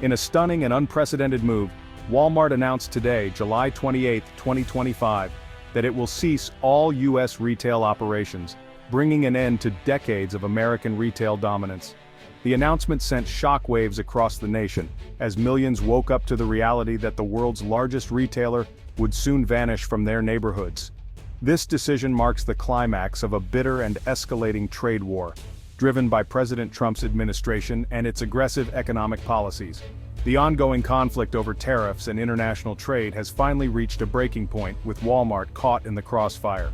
In a stunning and unprecedented move, Walmart announced today, July 28, 2025, that it will cease all U.S. retail operations, bringing an end to decades of American retail dominance. The announcement sent shockwaves across the nation, as millions woke up to the reality that the world's largest retailer would soon vanish from their neighborhoods. This decision marks the climax of a bitter and escalating trade war, driven by President Trump's administration and its aggressive economic policies. The ongoing conflict over tariffs and international trade has finally reached a breaking point, with Walmart caught in the crossfire.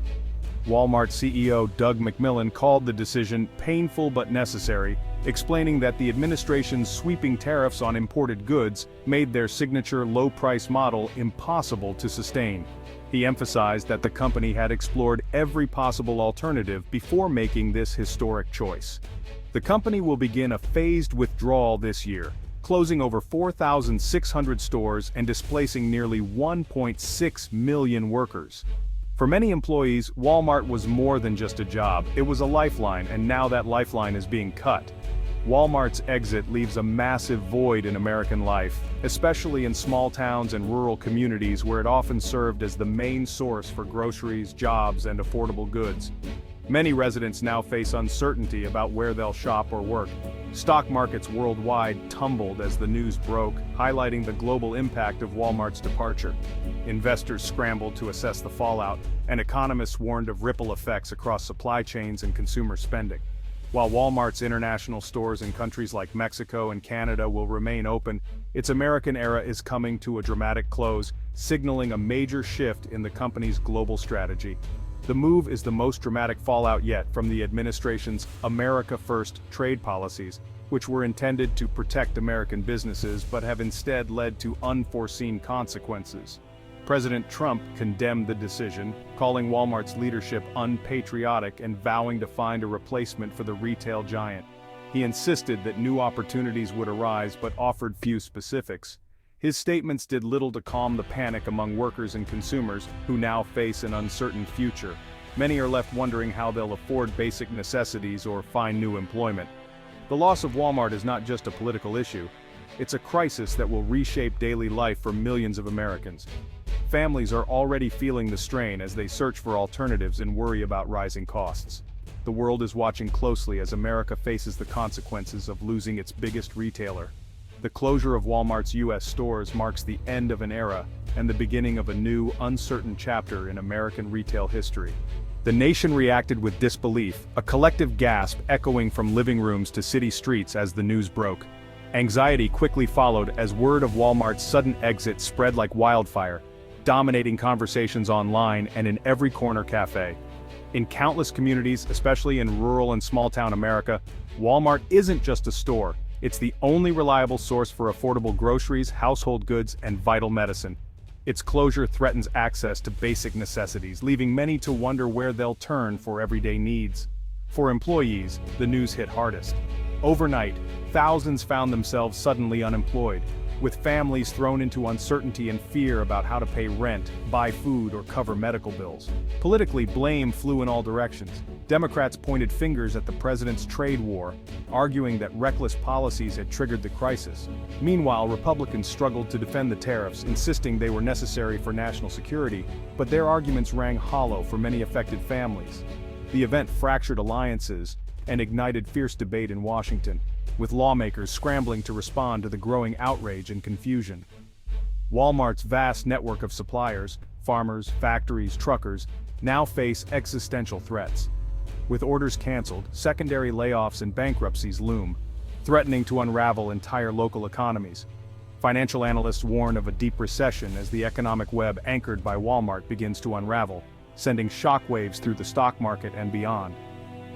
Walmart CEO Doug McMillon called the decision painful but necessary, explaining that the administration's sweeping tariffs on imported goods made their signature low-price model impossible to sustain. He emphasized that the company had explored every possible alternative before making this historic choice. The company will begin a phased withdrawal this year, closing over 4,600 stores and displacing nearly 1.6 million workers. For many employees, Walmart was more than just a job, it was a lifeline, and now that lifeline is being cut. Walmart's exit leaves a massive void in American life, especially in small towns and rural communities where it often served as the main source for groceries, jobs, and affordable goods. Many residents now face uncertainty about where they'll shop or work. Stock markets worldwide tumbled as the news broke, highlighting the global impact of Walmart's departure. Investors scrambled to assess the fallout, and economists warned of ripple effects across supply chains and consumer spending. While Walmart's international stores in countries like Mexico and Canada will remain open, its American era is coming to a dramatic close, signaling a major shift in the company's global strategy. The move is the most dramatic fallout yet from the administration's America First trade policies, which were intended to protect American businesses but have instead led to unforeseen consequences. President Trump condemned the decision, calling Walmart's leadership unpatriotic and vowing to find a replacement for the retail giant. He insisted that new opportunities would arise but offered few specifics. His statements did little to calm the panic among workers and consumers who now face an uncertain future. Many are left wondering how they'll afford basic necessities or find new employment. The loss of Walmart is not just a political issue, it's a crisis that will reshape daily life for millions of Americans. Families are already feeling the strain as they search for alternatives and worry about rising costs. The world is watching closely as America faces the consequences of losing its biggest retailer. The closure of Walmart's U.S. stores marks the end of an era and the beginning of a new, uncertain chapter in American retail history. The nation reacted with disbelief, a collective gasp echoing from living rooms to city streets as the news broke. Anxiety quickly followed as word of Walmart's sudden exit spread like wildfire, dominating conversations online and in every corner cafe. In countless communities, especially in rural and small-town America, Walmart isn't just a store. It's the only reliable source for affordable groceries, household goods, and vital medicine. Its closure threatens access to basic necessities, leaving many to wonder where they'll turn for everyday needs. For employees, the news hit hardest. Overnight, thousands found themselves suddenly unemployed, with families thrown into uncertainty and fear about how to pay rent, buy food, or cover medical bills. Politically, blame flew in all directions. Democrats pointed fingers at the president's trade war, arguing that reckless policies had triggered the crisis. Meanwhile, Republicans struggled to defend the tariffs, insisting they were necessary for national security, but their arguments rang hollow for many affected families. The event fractured alliances and ignited fierce debate in Washington, with lawmakers scrambling to respond to the growing outrage and confusion. Walmart's vast network of suppliers, farmers, factories, truckers, now face existential threats. With orders canceled, secondary layoffs and bankruptcies loom, threatening to unravel entire local economies. Financial analysts warn of a deep recession as the economic web anchored by Walmart begins to unravel, sending shockwaves through the stock market and beyond.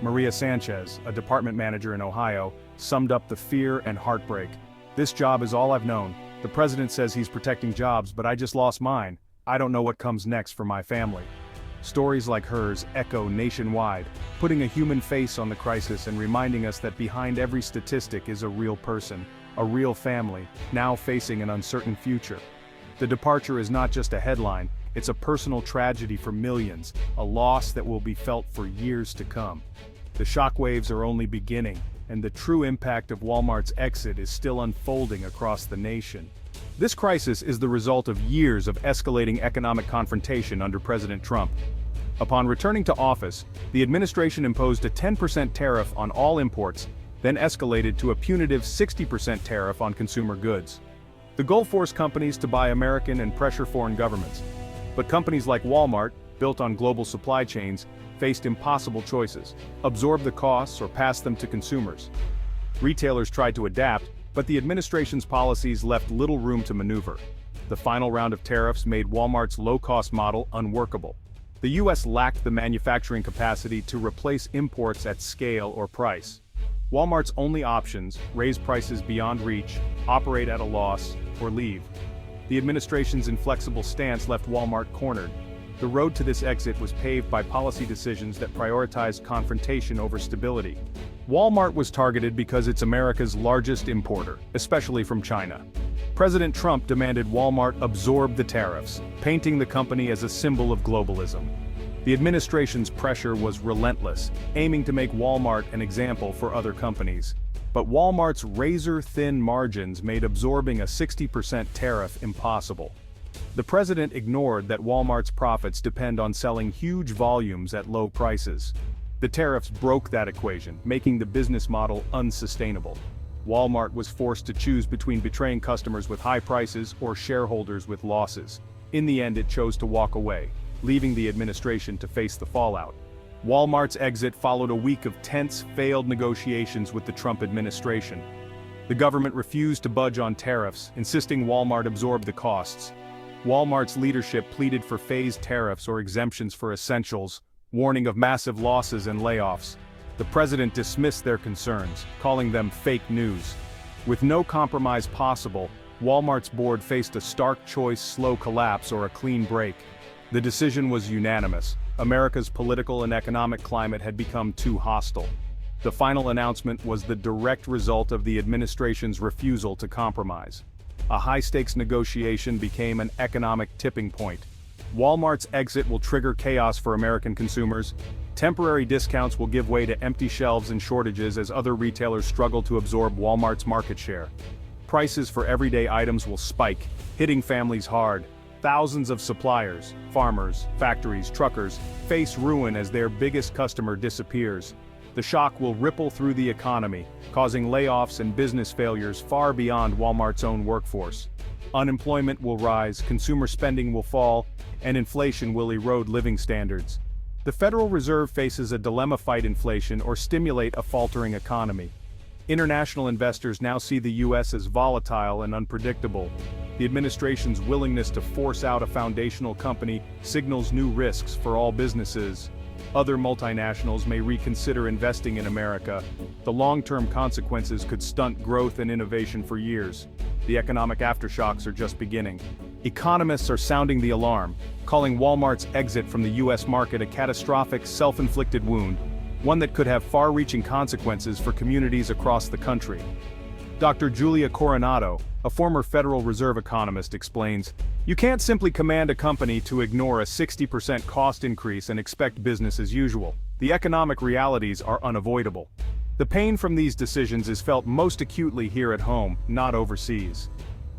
Maria Sanchez, a department manager in Ohio, summed up the fear and heartbreak. "This job is all I've known. The president says he's protecting jobs, but I just lost mine. I don't know what comes next for my family." Stories like hers echo nationwide, putting a human face on the crisis and reminding us that behind every statistic is a real person, a real family, now facing an uncertain future. The departure is not just a headline, it's a personal tragedy for millions, a loss that will be felt for years to come. The shockwaves are only beginning, and the true impact of Walmart's exit is still unfolding across the nation. This crisis is the result of years of escalating economic confrontation under President Trump. Upon returning to office, the administration imposed a 10% tariff on all imports, then escalated to a punitive 60% tariff on consumer goods. The goal forced companies to buy American and pressure foreign governments. But companies like Walmart, built on global supply chains, faced impossible choices: absorb the costs or pass them to consumers. Retailers tried to adapt, but the administration's policies left little room to maneuver. The final round of tariffs made Walmart's low-cost model unworkable. The U.S. lacked the manufacturing capacity to replace imports at scale or price. Walmart's only options: raise prices beyond reach, operate at a loss, or leave. The administration's inflexible stance left Walmart cornered. The road to this exit was paved by policy decisions that prioritized confrontation over stability. Walmart was targeted because it's America's largest importer, especially from China. President Trump demanded Walmart absorb the tariffs, painting the company as a symbol of globalism. The administration's pressure was relentless, aiming to make Walmart an example for other companies. But Walmart's razor-thin margins made absorbing a 60% tariff impossible. The president ignored that Walmart's profits depend on selling huge volumes at low prices. The tariffs broke that equation, making the business model unsustainable. Walmart was forced to choose between betraying customers with high prices or shareholders with losses. In the end, it chose to walk away, leaving the administration to face the fallout. Walmart's exit followed a week of tense, failed negotiations with the Trump administration. The government refused to budge on tariffs, insisting Walmart absorb the costs. Walmart's leadership pleaded for phased tariffs or exemptions for essentials, warning of massive losses and layoffs. The president dismissed their concerns, calling them fake news. With no compromise possible, Walmart's board faced a stark choice: slow collapse or a clean break. The decision was unanimous. America's political and economic climate had become too hostile. The final announcement was the direct result of the administration's refusal to compromise. A high-stakes negotiation became an economic tipping point. Walmart's exit will trigger chaos for American consumers. Temporary discounts will give way to empty shelves and shortages as other retailers struggle to absorb Walmart's market share. Prices for everyday items will spike, hitting families hard. Thousands of suppliers, farmers, factories, truckers face ruin as their biggest customer disappears. The shock will ripple through the economy, causing layoffs and business failures far beyond Walmart's own workforce. Unemployment will rise, consumer spending will fall, and inflation will erode living standards. The Federal Reserve faces a dilemma: fight inflation or stimulate a faltering economy. International investors now see the U.S. as volatile and unpredictable. The administration's willingness to force out a foundational company signals new risks for all businesses. Other multinationals may reconsider investing in America. The long-term consequences could stunt growth and innovation for years. The economic aftershocks are just beginning. Economists are sounding the alarm, calling Walmart's exit from the U.S. market a catastrophic, self-inflicted wound, one that could have far-reaching consequences for communities across the country. Dr. Julia Coronado, a former Federal Reserve economist, explains, "You can't simply command a company to ignore a 60% cost increase and expect business as usual. The economic realities are unavoidable." The pain from these decisions is felt most acutely here at home, not overseas.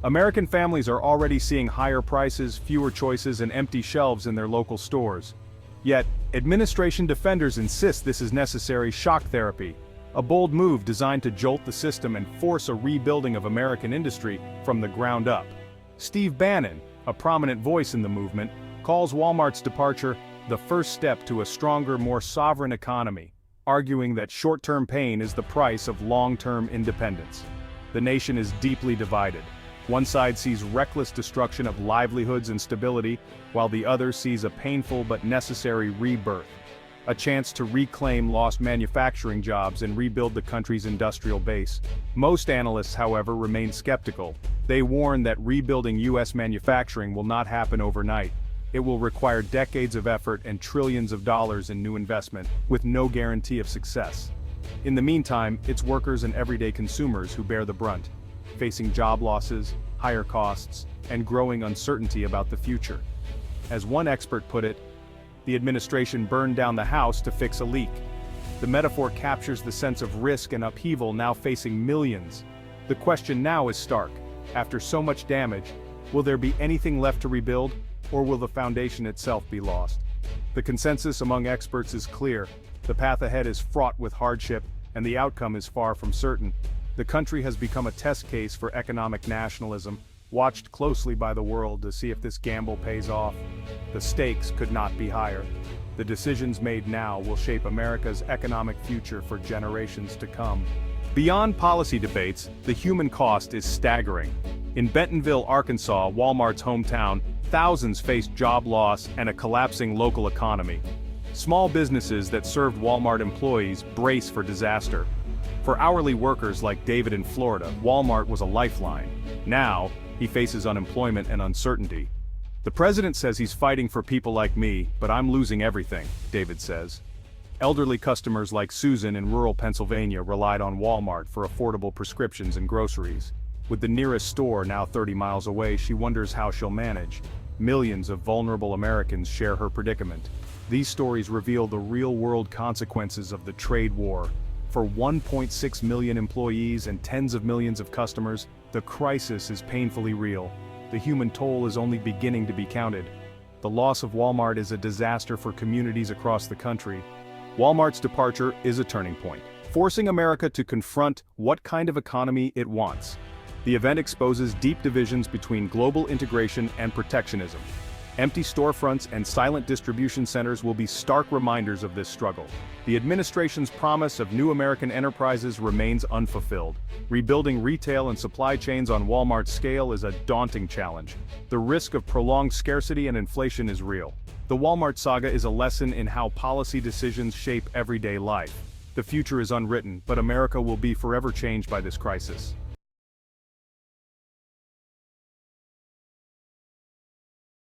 American families are already seeing higher prices, fewer choices, and empty shelves in their local stores. Yet, administration defenders insist this is necessary shock therapy, a bold move designed to jolt the system and force a rebuilding of American industry from the ground up. Steve Bannon, a prominent voice in the movement, calls Walmart's departure the first step to a stronger, more sovereign economy, arguing that short-term pain is the price of long-term independence. The nation is deeply divided. One side sees reckless destruction of livelihoods and stability, while the other sees a painful but necessary rebirth, a chance to reclaim lost manufacturing jobs and rebuild the country's industrial base. Most analysts, however, remain skeptical. They warn that rebuilding U.S. manufacturing will not happen overnight. It will require decades of effort and trillions of dollars in new investment, with no guarantee of success. In the meantime, it's workers and everyday consumers who bear the brunt, facing job losses, higher costs, and growing uncertainty about the future. As one expert put it, the administration burned down the house to fix a leak. The metaphor captures the sense of risk and upheaval now facing millions. The question now is stark. After so much damage, will there be anything left to rebuild, or will the foundation itself be lost? The consensus among experts is clear. The path ahead is fraught with hardship, and the outcome is far from certain. The country has become a test case for economic nationalism, watched closely by the world to see if this gamble pays off. The stakes could not be higher. The decisions made now will shape America's economic future for generations to come. Beyond policy debates, the human cost is staggering. In Bentonville, Arkansas, Walmart's hometown, thousands faced job loss and a collapsing local economy. Small businesses that served Walmart employees brace for disaster. For hourly workers like David in Florida, Walmart was a lifeline. Now, he faces unemployment and uncertainty. The president says he's fighting for people like me, but I'm losing everything, David says. Elderly customers like Susan in rural Pennsylvania relied on Walmart for affordable prescriptions and groceries. With the nearest store now 30 miles away, she wonders how she'll manage. Millions of vulnerable Americans share her predicament. These stories reveal the real-world consequences of the trade war. For 1.6 million employees and tens of millions of customers, the crisis is painfully real. The human toll is only beginning to be counted. The loss of Walmart is a disaster for communities across the country. Walmart's departure is a turning point, forcing America to confront what kind of economy it wants. The event exposes deep divisions between global integration and protectionism. Empty storefronts and silent distribution centers will be stark reminders of this struggle. The administration's promise of new American enterprises remains unfulfilled. Rebuilding retail and supply chains on Walmart's scale is a daunting challenge. The risk of prolonged scarcity and inflation is real. The Walmart saga is a lesson in how policy decisions shape everyday life. The future is unwritten, but America will be forever changed by this crisis.